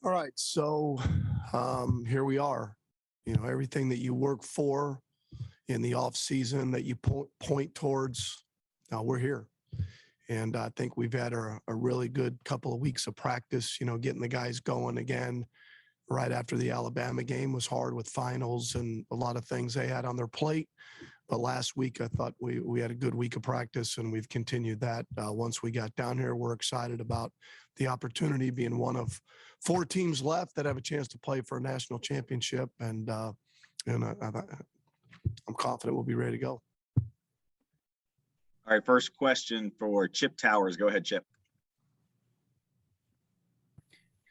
All right, so here we are. You know, everything that you work for in the off season that you point towards, we're here. And I think we've had a really good couple of weeks of practice, you know, getting the guys going again. Right after the Alabama game was hard with finals and a lot of things they had on their plate. But last week, I thought we had a good week of practice, and we've continued that. Once we got down here, we're excited about the opportunity being one of 4 teams left that have a chance to play for a national championship. And I'm confident we'll be ready to go. All right, first question for Chip Towers. Go ahead, Chip.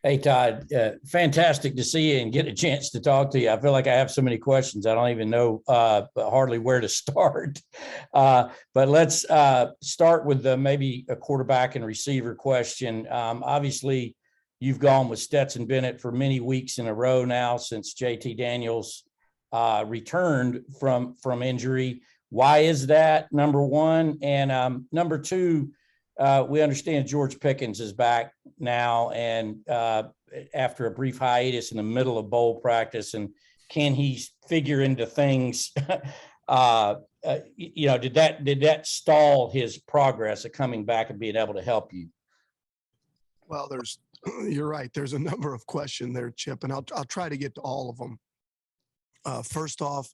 Hey, Todd, fantastic to see you and get a chance to talk to you. I feel like I have so many questions. I don't even know hardly where to start. But let's start with maybe a quarterback and receiver question. Obviously, you've gone with Stetson Bennett for many weeks in a row now since JT Daniels returned from injury. Why is that, number one? And number two, we understand George Pickens is back now and after a brief hiatus in the middle of bowl practice. And can he figure into things? You know, did that stall his progress of coming back and being able to help you? Well, you're right. There's a number of questions there, Chip, and I'll try to get to all of them. First off,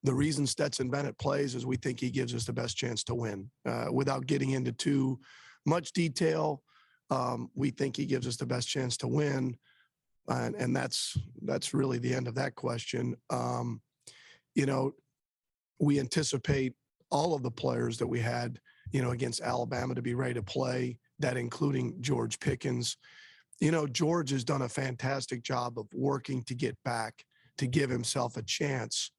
the reason Stetson Bennett plays is we think he gives us the best chance to win. Without getting into too much detail, we think he gives us the best chance to win, and that's really the end of that question. You know, we anticipate all of the players that we had, you know, against Alabama to be ready to play, that including George Pickens. You know, George has done a fantastic job of working to get back, to give himself a chance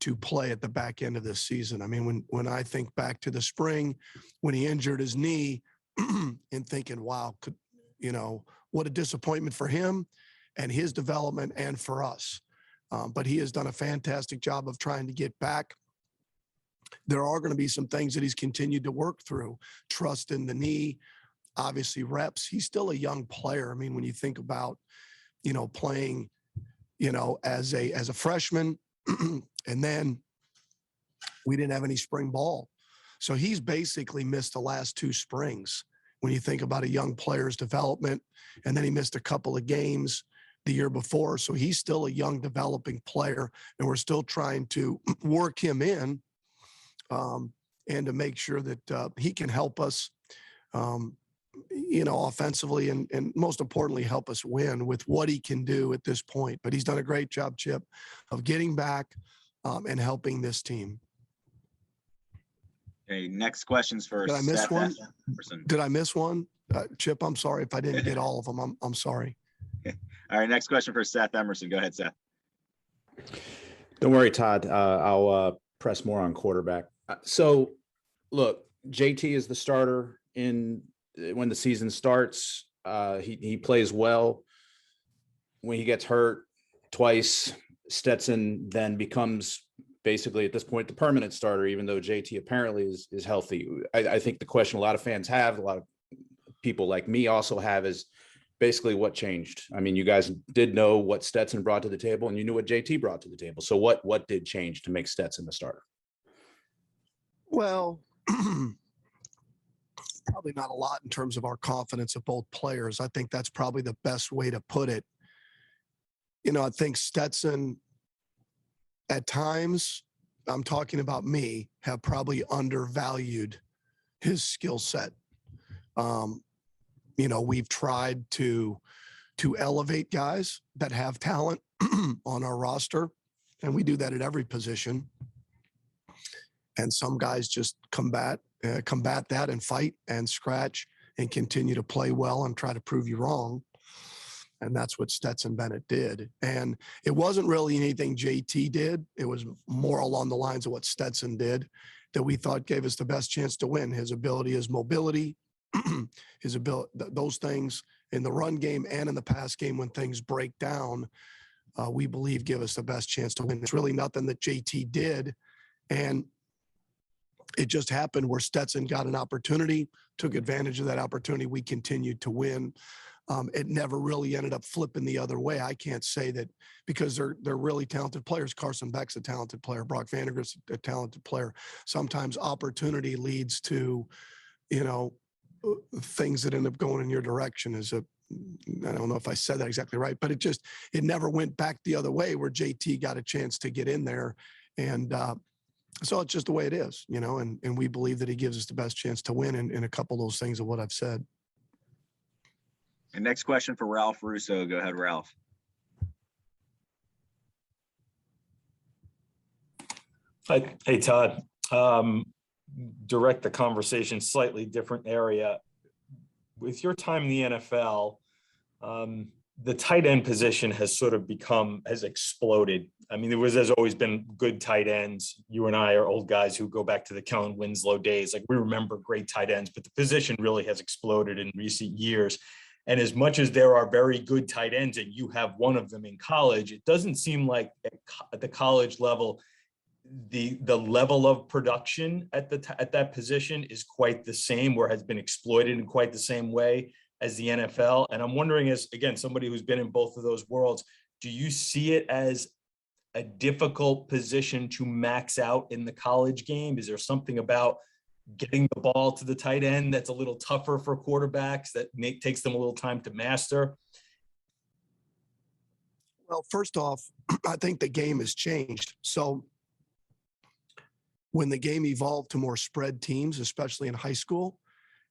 to play at the back end of this season. I mean, when I think back to the spring, when he injured his knee and thinking, wow, you know, what a disappointment for him and his development and for us. But he has done a fantastic job of trying to get back. There are going to be some things that he's continued to work through. Trust in the knee, obviously reps. He's still a young player. I mean, when you think about, you know, playing, you know, as a freshman, and then we didn't have any spring ball. So he's basically missed the last 2 springs when you think about a young player's development. And then he missed a couple of games the year before. So he's still a young developing player, and we're still trying to work him in and to make sure that he can help us, you know, offensively and most importantly, help us win with what he can do at this point. But he's done a great job, Chip, of getting back and helping this team. Okay, next question's for Did I miss Seth one? Emerson. Did I miss one? Chip, I'm sorry if I didn't get all of them. I'm sorry. All right, next question for Seth Emerson. Go ahead, Seth. Don't worry, Todd. I'll press more on quarterback. So, look, JT is the starter when the season starts. He plays well. When he gets hurt twice, Stetson then becomes basically at this point the permanent starter, even though JT apparently is healthy. I think the question a lot of fans have, a lot of people like me also have, is basically what changed. I mean, you guys did know what Stetson brought to the table, and you knew what JT brought to the table. So what did change to make Stetson the starter? Well, probably not a lot in terms of our confidence of both players. I think that's probably the best way to put it. You know, I think Stetson, at times, I'm talking about me, have probably undervalued his skill set. You know, we've tried to elevate guys that have talent on our roster, and we do that at every position. And some guys just combat that and fight and scratch and continue to play well and try to prove you wrong. And that's what Stetson Bennett did. And it wasn't really anything JT did. It was more along the lines of what Stetson did that we thought gave us the best chance to win. His ability, his mobility, his ability, those things in the run game and in the pass game when things break down, we believe give us the best chance to win. It's really nothing that JT did. And it just happened where Stetson got an opportunity, took advantage of that opportunity. We continued to win. It never really ended up flipping the other way. I can't say that because they're really talented players. Carson Beck's a talented player. Brock Vandergrift's a talented player. Sometimes opportunity leads to, things that end up going in your direction. I don't know if I said that exactly right, but it never went back the other way where JT got a chance to get in there. And so it's just the way it is, and we believe that he gives us the best chance to win in a couple of those things of what I've said. And next question for Ralph Russo. Go ahead, Ralph. Hey, Todd. Direct the conversation, slightly different area. With your time in the NFL, the tight end position has exploded. I mean, there's always been good tight ends. You and I are old guys who go back to the Kellen Winslow days. Like, we remember great tight ends, but the position really has exploded in recent years. And as much as there are very good tight ends, and you have one of them in college, it doesn't seem like at the college level, the level of production at that position is quite the same, or has been exploited in quite the same way as the NFL. And I'm wondering, as again, somebody who's been in both of those worlds, do you see it as a difficult position to max out in the college game? Is there something about getting the ball to the tight end that's a little tougher for quarterbacks that takes them a little time to master? Well, first off, I think the game has changed. So when the game evolved to more spread teams, especially in high school,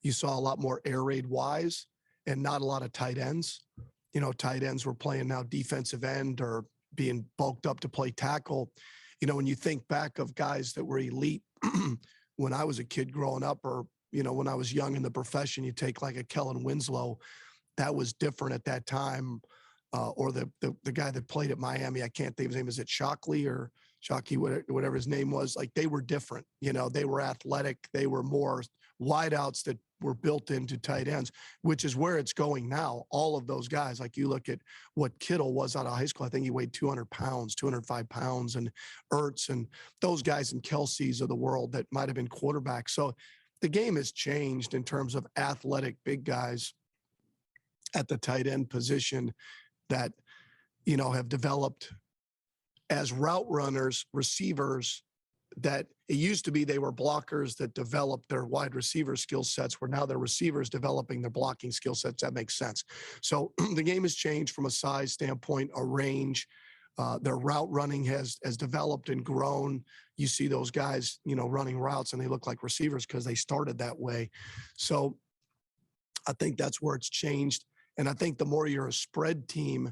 you saw a lot more air raid Ys and not a lot of tight ends. Tight ends were playing now defensive end or being bulked up to play tackle. When you think back of guys that were elite when I was a kid growing up, or, when I was young in the profession, you take like a Kellen Winslow, that was different at that time. Or the guy that played at Miami, I can't think of his name. Is it Shockley or Shockey, whatever his name was? Like, they were different. They were athletic. They were more wideouts that were built into tight ends, which is where it's going now. All of those guys, like you look at what Kittle was out of high school, I think he weighed 200 pounds, 205 pounds, and Ertz and those guys and Kelsey's of the world that might have been quarterbacks. So the game has changed in terms of athletic big guys at the tight end position that, have developed as route runners, receivers, that it used to be they were blockers that developed their wide receiver skill sets, where now they're receivers developing their blocking skill sets. That makes sense. So the game has changed from a size standpoint, a range. Their route running has developed and grown. You see those guys, running routes, and they look like receivers because they started that way. So I think that's where it's changed. And I think the more you're a spread team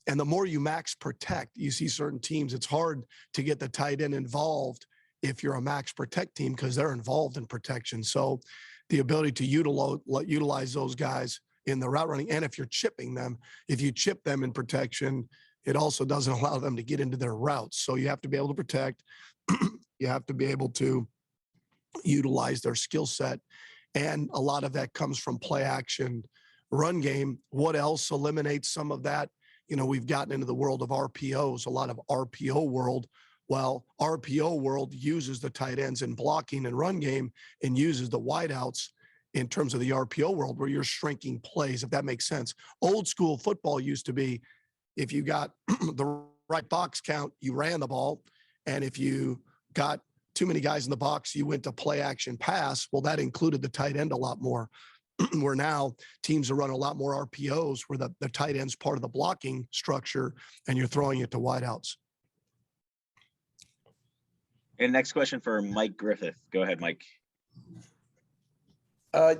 and the more you max protect, you see certain teams, it's hard to get the tight end involved if you're a max protect team because they're involved in protection. So the ability to utilize those guys in the route running, and if you're chipping them, if you chip them in protection, it also doesn't allow them to get into their routes. So you have to be able to protect. You have to be able to utilize their skill set. And a lot of that comes from play action, run game. What else eliminates some of that? We've gotten into the world of RPOs, a lot of RPO world. Well, RPO world uses the tight ends in blocking and run game and uses the wideouts in terms of the RPO world, where you're shrinking plays, if that makes sense. Old school football used to be, if you got the right box count, you ran the ball. And if you got too many guys in the box, you went to play action pass. Well, that included the tight end a lot more. Where now teams are running a lot more RPOs, where the tight end's part of the blocking structure and you're throwing it to wideouts. And next question for Mike Griffith. Go ahead, Mike.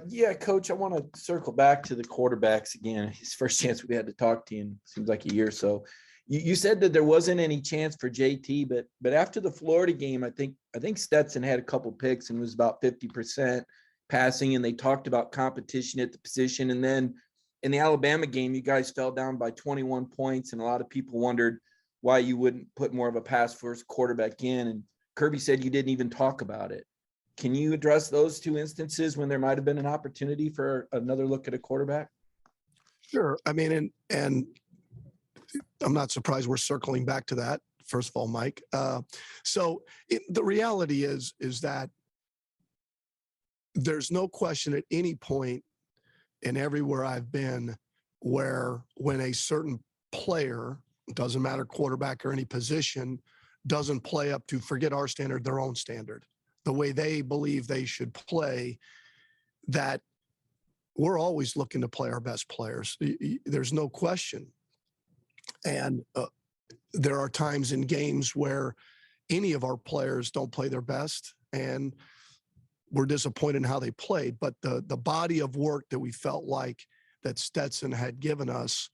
Yeah, Coach, I want to circle back to the quarterbacks again. His first chance we had to talk to you in seems like a year or so. You said that there wasn't any chance for JT, but after the Florida game, I think Stetson had a couple picks and was about 50% passing, and they talked about competition at the position. And then in the Alabama game, you guys fell down by 21 points, and a lot of people wondered why you wouldn't put more of a pass first quarterback in. And Kirby said you didn't even talk about it. Can you address those two instances when there might have been an opportunity for another look at a quarterback? Sure. I mean, and I'm not surprised we're circling back to that, first of all, Mike. So the reality is that there's no question at any point and everywhere I've been where when a certain player, doesn't matter quarterback or any position, doesn't play up to, forget our standard, their own standard, the way they believe they should play, that we're always looking to play our best players. There's no question. And there are times in games where any of our players don't play their best, and we're disappointed in how they played. But the body of work that we felt like that Stetson had given us,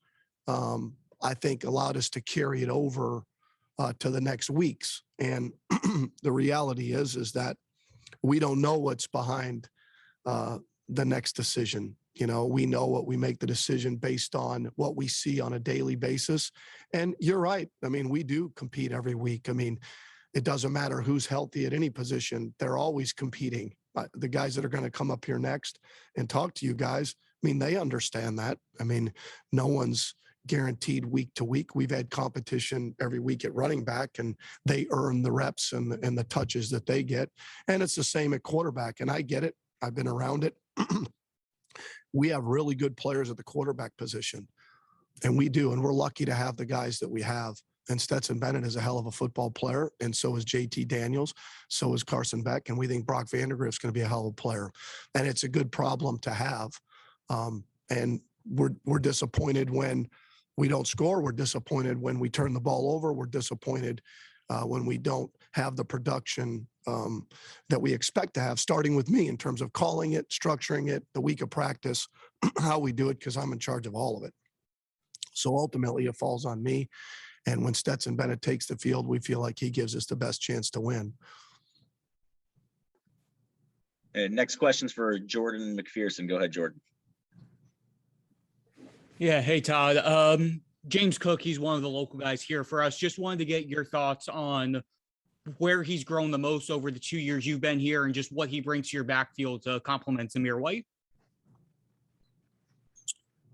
I think allowed us to carry it over to the next weeks. And the reality is that we don't know what's behind the next decision. You know, we know what we make the decision based on what we see on a daily basis. And you're right. I mean, we do compete every week. I mean, it doesn't matter who's healthy at any position. They're always competing. The guys that are going to come up here next and talk to you guys, I mean, they understand that. I mean, no one's guaranteed week to week. We've had competition every week at running back, and they earn the reps and the touches that they get. And it's the same at quarterback. And I get it. I've been around it. We have really good players at the quarterback position, and we do. And we're lucky to have the guys that we have. And Stetson Bennett is a hell of a football player, and so is JT Daniels, so is Carson Beck, and we think Brock Vandagriff's going to be a hell of a player. And it's a good problem to have. And we're disappointed when we don't score. We're disappointed when we turn the ball over. We're disappointed when we don't have the production that we expect to have, starting with me in terms of calling it, structuring it, the week of practice, how we do it, because I'm in charge of all of it. So ultimately, it falls on me. And when Stetson Bennett takes the field, we feel like he gives us the best chance to win. And next question's for Jordan McPherson. Go ahead, Jordan. Yeah. Hey, Todd. James Cook, he's one of the local guys here for us. Just wanted to get your thoughts on where he's grown the most over the 2 years you've been here and just what he brings to your backfield to complement Zamir White.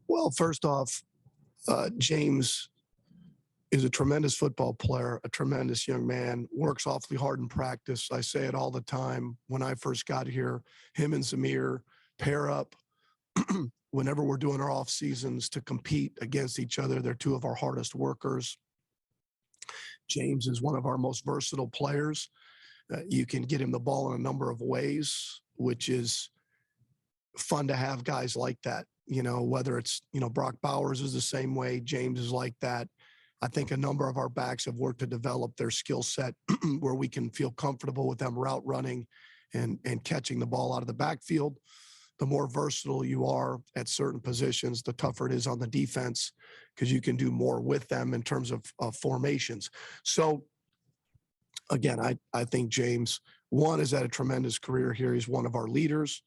Well, first off, James is a tremendous football player, a tremendous young man, works awfully hard in practice. I say it all the time. When I first got here, him and Zamir pair up whenever we're doing our off seasons to compete against each other. They're two of our hardest workers. James is one of our most versatile players. You can get him the ball in a number of ways, which is fun to have guys like that. You know, whether it's, Brock Bowers is the same way. James is like that. I think a number of our backs have worked to develop their skill set where we can feel comfortable with them route running and catching the ball out of the backfield. The more versatile you are at certain positions, the tougher it is on the defense because you can do more with them in terms of formations. So, again, I think James, one, has had a tremendous career here. He's one of our leaders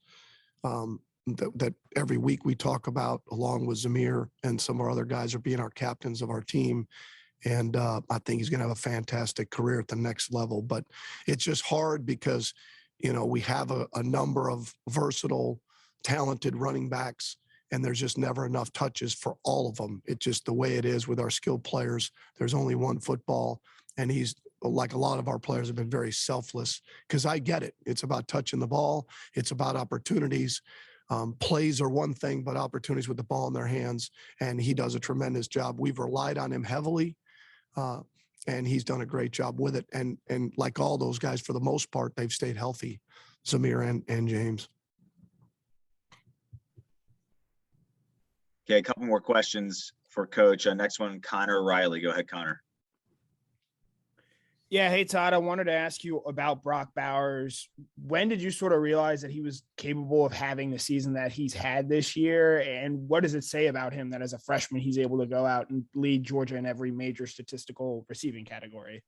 that every week we talk about, along with Zamir and some of our other guys are being our captains of our team. And I think he's going to have a fantastic career at the next level. But it's just hard because, we have a number of versatile, talented running backs, and there's just never enough touches for all of them. It's just the way it is with our skilled players. There's only one football, and he's, like a lot of our players, have been very selfless because I get it. It's about touching the ball. It's about opportunities. Plays are one thing, but opportunities with the ball in their hands, and he does a tremendous job. We've relied on him heavily, and he's done a great job with it. And like all those guys, for the most part, they've stayed healthy, Zamir and James. Okay, a couple more questions for Coach. Next one, Connor Riley. Go ahead, Connor. Yeah. Hey, Todd, I wanted to ask you about Brock Bowers. When did you sort of realize that he was capable of having the season that he's had this year? And what does it say about him that as a freshman, he's able to go out and lead Georgia in every major statistical receiving category?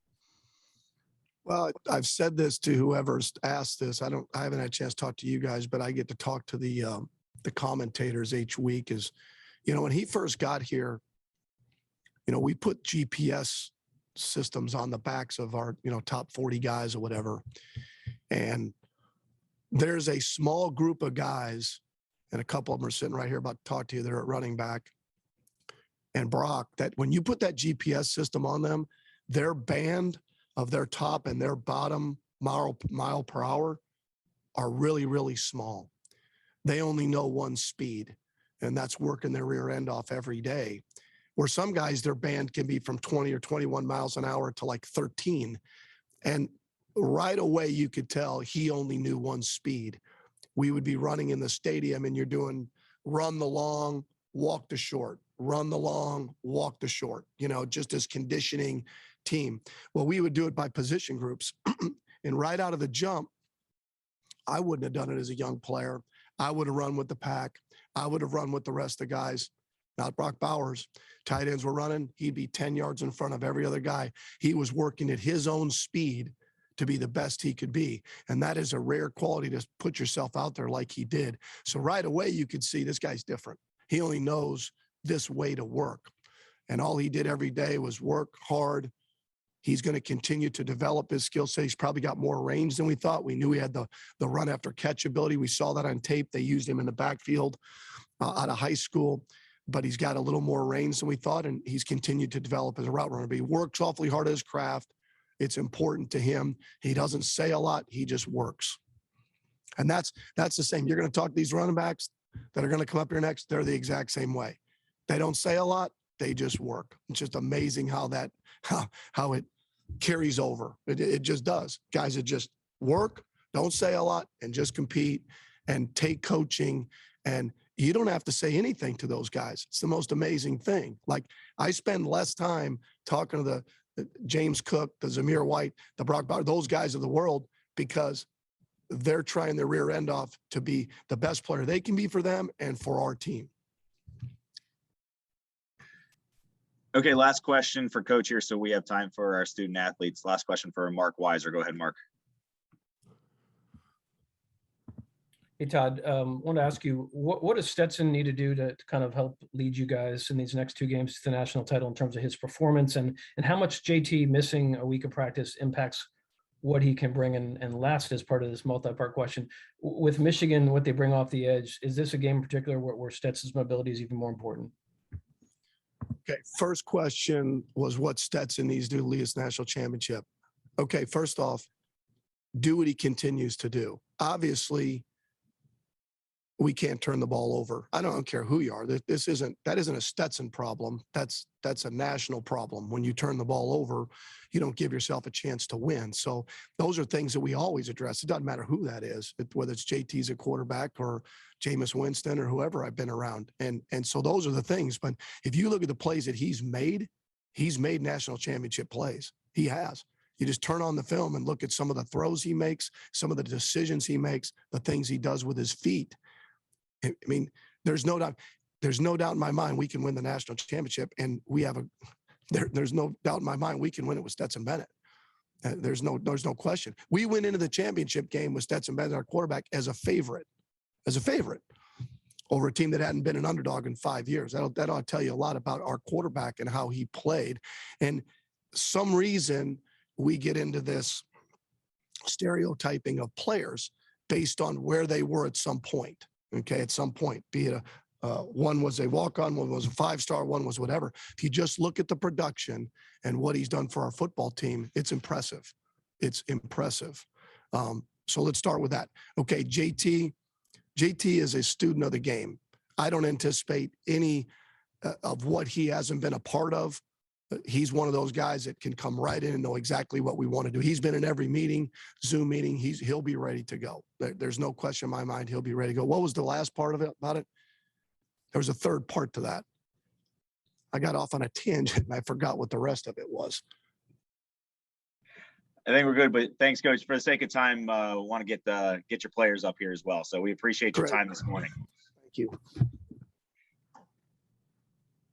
Well, I've said this to whoever's asked this. I haven't had a chance to talk to you guys, but I get to talk to the commentators each week. Is, when he first got here, we put GPS systems on the backs of our, top 40 guys or whatever. And there's a small group of guys, and a couple of them are sitting right here about to talk to you. They're at running back and Brock, that when you put that GPS system on them, their band of their top and their bottom mile per hour are really, really small. They only know one speed. and that's working their rear end off every day. Where some guys, their band can be from 20 or 21 miles an hour to like 13. And right away, you could tell he only knew one speed. We would be running in the stadium and you're doing run the long, walk the short, run the long, walk the short, just as conditioning team. Well, we would do it by position groups. And right out of the jump, I wouldn't have done it as a young player. I would have run with the pack. I would have run with the rest of the guys, not Brock Bowers. Tight ends were running. He'd be 10 yards in front of every other guy. He was working at his own speed to be the best he could be. And that is a rare quality to put yourself out there like he did. So right away, you could see this guy's different. He only knows this way to work. And all he did every day was work hard. He's going to continue to develop his skill set. He's probably got more range than we thought. We knew he had the run after catch ability. We saw that on tape. They used him in the backfield out of high school, but he's got a little more range than we thought, and he's continued to develop as a route runner. But he works awfully hard at his craft. It's important to him. He doesn't say a lot. He just works. And that's the same. You're going to talk to these running backs that are going to come up here next. They're the exact same way. They don't say a lot. They just work. It's just amazing how it carries over. It just does. Guys that just work, don't say a lot, and just compete and take coaching. And you don't have to say anything to those guys. It's the most amazing thing. Like, I spend less time talking to the James Cook, the Zamir White, the Brock Bowers, those guys of the world, because they're trying their rear end off to be the best player they can be for them and for our team. Okay, last question for Coach here, so we have time for our student athletes. Last question for Mark Weiser. Go ahead, Mark. Hey, Todd, want to ask you, what does Stetson need to do to kind of help lead you guys in these next two games to the national title in terms of his performance, and how much JT missing a week of practice impacts what he can bring? And last, as part of this multi-part question, with Michigan, what they bring off the edge, is this a game in particular where Stetson's mobility is even more important? Okay, first question was what Stetson needs to do to lead his national championship. Okay, first off, do what he continues to do. Obviously, we can't turn the ball over. I don't care who you are. That isn't a Stetson problem. That's a national problem. When you turn the ball over, you don't give yourself a chance to win. So those are things that we always address. It doesn't matter who that is, whether it's JT's a quarterback or Jameis Winston or whoever I've been around. And so those are the things. But if you look at the plays that he's made national championship plays. He has. You just turn on the film and look at some of the throws he makes, some of the decisions he makes, the things he does with his feet. I mean, there's no doubt in my mind we can win the national championship, and there's no doubt in my mind we can win it with Stetson Bennett. There's no question. We went into the championship game with Stetson Bennett, our quarterback, as a favorite over a team that hadn't been an underdog in 5 years. That ought to tell you a lot about our quarterback and how he played. And some reason we get into this stereotyping of players based on where they were at some point. Okay, at some point, be it one was a walk-on, one was a five-star, one was whatever. If you just look at the production and what he's done for our football team, it's impressive. It's impressive. So let's start with that. Okay, JT is a student of the game. I don't anticipate any of what he hasn't been a part of. He's one of those guys that can come right in and know exactly what we want to do. He's been in every meeting, Zoom meeting. He'll be ready to go. There's no question in my mind. He'll be ready to go. What was the last part of it about it? There was a third part to that. I got off on a tangent and I forgot what the rest of it was. I think we're good, but thanks, Coach. For the sake of time, want to get your players up here as well. So we appreciate your time this morning. Thank you.